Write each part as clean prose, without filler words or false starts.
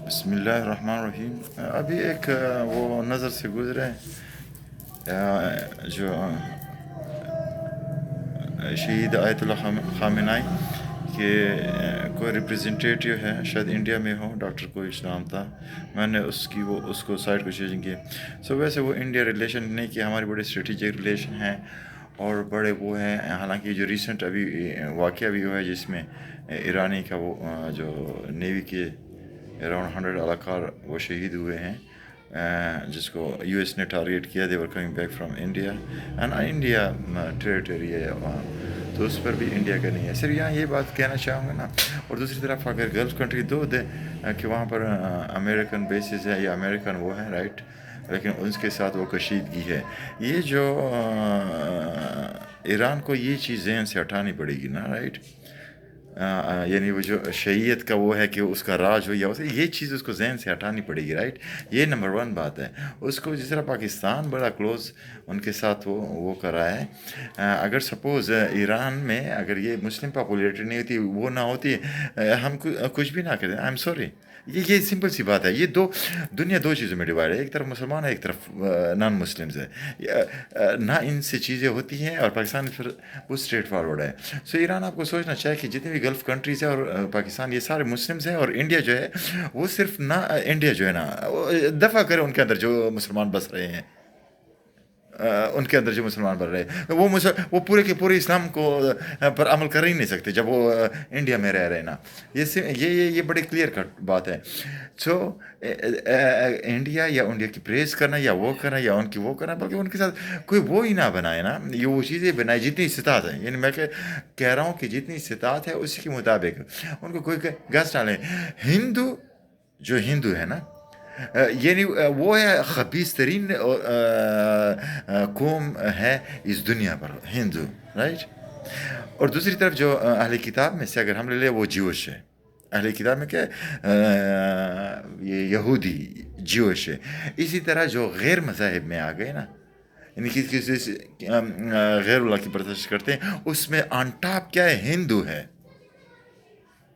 بسم اللہ الرحمن الرحیم. ابھی ایک وہ نظر سے گزرے جو شہید آیت اللہ خامنائی کہ کوئی ریپریزنٹیٹیو ہے شاید انڈیا میں ہو، ڈاکٹر کوئی اسلام تھا. میں نے اس کو سائٹ کو چیزیں کی. ویسے وہ انڈیا ریلیشن نہیں کہ ہماری بڑے اسٹریٹجک ریلیشن ہیں اور بڑے وہ ہیں. حالانکہ جو ریسنٹ ابھی واقعہ بھی ہوا ہے جس میں ایرانی کا وہ جو نیوی کے اراؤنڈ 100 اہلکار وہ شہید ہوئے ہیں، جس کو یو ایس نے ٹارگیٹ کیا. They were coming back from India and India territory ہے وہاں، تو اس پر بھی انڈیا کا نہیں ہے. صرف یہاں یہ بات کہنا چاہوں گا نا. اور دوسری طرف اگر گلف کنٹری دو دے کہ وہاں پر امریکن بیسز ہے یا امریکن وہ ہیں رائٹ، لیکن اس کے ساتھ وہ کشیدگی ہے. یہ جو ایران کو یہ چیز ذہن سے ہٹانی پڑے گی نا رائٹ. یعنی وہ جو شیعیت کا وہ ہے کہ اس کا راج ہو یا یہ چیز اس کو ذہن سے ہٹانی پڑے گی رائٹ. یہ نمبر 1 بات ہے. اس کو جس طرح پاکستان بڑا کلوز ان کے ساتھ وہ کر رہا ہے. اگر سپوز ایران میں اگر یہ مسلم پاپولیٹی نہیں ہوتی، وہ نہ ہوتی، ہم کچھ بھی نہ کریں. I am sorry. یہ سمپل سی بات ہے. یہ دنیا دو چیزوں میں ڈیوائڈ ہے. ایک طرف مسلمان ہے، ایک طرف نان مسلمز ہے. نہ ان سے چیزیں ہوتی ہیں اور پاکستان پھر وہ اسٹریٹ فارورڈ ہے. ایران آپ کو سوچنا چاہیے کہ جتنے بھی گلف کنٹریز ہیں اور پاکستان یہ سارے مسلمز ہیں، اور انڈیا جو ہے وہ صرف نہ انڈیا جو ہے نا دفع کرے ان کے اندر جو مسلمان بس رہے ہیں، ان کے اندر جو مسلمان بن رہے ہیں وہ پورے کے پورے اسلام کو پر عمل کر ہی نہیں سکتے جب وہ انڈیا میں رہ رہے نا. یہ بڑی کلیئر کٹ بات ہے. انڈیا یا انڈیا کی پریز کرنا یا وہ کرنا یا ان کی وہ کرنا، بلکہ ان کے ساتھ کوئی وہ ہی نہ بنائے نا. یہ وہ چیزیں بنائے جتنی استطاعت ہے. یعنی میں کہہ رہا ہوں کہ جتنی استطاعت ہے اسی کے مطابق ان کو کوئی گس ڈالیں. ہندو ہے نا، یعنی وہ ہے خبیث ترین قوم ہے اس دنیا پر، ہندو رائٹ. اور دوسری طرف جو اہل کتاب میں سے اگر ہم لے لیں وہ جیوش ہے. اہل کتاب میں کیا یہ یہودی جیوش ہے. اسی طرح جو غیر مذاہب میں آ گئے نا، یعنی کسی غیر اللہ کی پرستش کرتے ہیں، اس میں آن ٹاپ کیا ہے؟ ہندو ہے.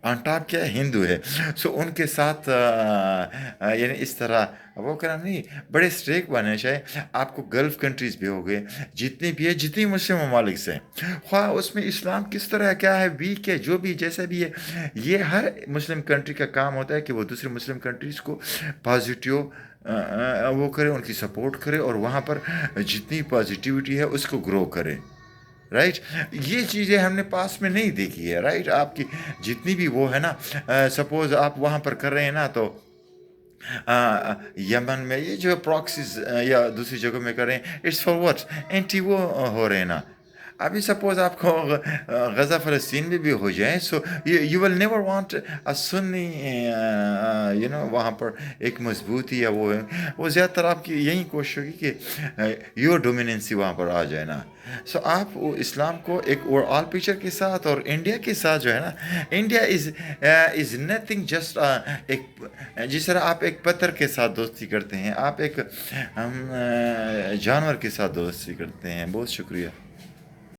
آن ٹاپ کیا ہے؟ ہندو ہے. ان کے ساتھ یعنی اس طرح وہ کرنا نہیں. بڑے اسٹریک بننے چاہیے. آپ کو گلف کنٹریز بھی ہو گئے، جتنے بھی ہے، جتنی مسلم ممالک سے، خواہ اس میں اسلام کس طرح کیا ہے، ویک ہے، جو بھی جیسا بھی ہے، یہ ہر مسلم کنٹری کا کام ہوتا ہے کہ وہ دوسرے مسلم کنٹریز کو پازیٹیو وہ کرے، ان کی سپورٹ کرے، اور وہاں پر جتنی پازیٹیوٹی ہے اس کو گرو کرے رائٹ. یہ چیزیں ہم نے پاس میں نہیں دیکھی ہے رائٹ. آپ کی جتنی بھی وہ ہے نا، سپوز آپ وہاں پر کر رہے ہیں نا، تو یمن میں یہ جو پراکسیز یا دوسری جگہوں میں کر رہے ہیں، اٹس فار واٹ؟ اینٹی وہ ہو رہے ہیں نا. ابھی سپوز آپ کو غزہ فلسطین میں بھی ہو جائے، so you will never want سنی وہاں پر ایک مضبوطی یا وہ زیادہ تر آپ کی یہی کوشش ہوگی کہ یور ڈومیننسی وہاں پر آ جائے نا. آپ اسلام کو ایک اوور آل پکچر کے ساتھ اور انڈیا کے ساتھ جو ہے نا، انڈیا از نتھنگ جسٹ ایک، جس طرح آپ ایک پتھر کے ساتھ دوستی کرتے ہیں، آپ ایک جانور کے ساتھ دوستی کرتے ہیں. بہت شکریہ.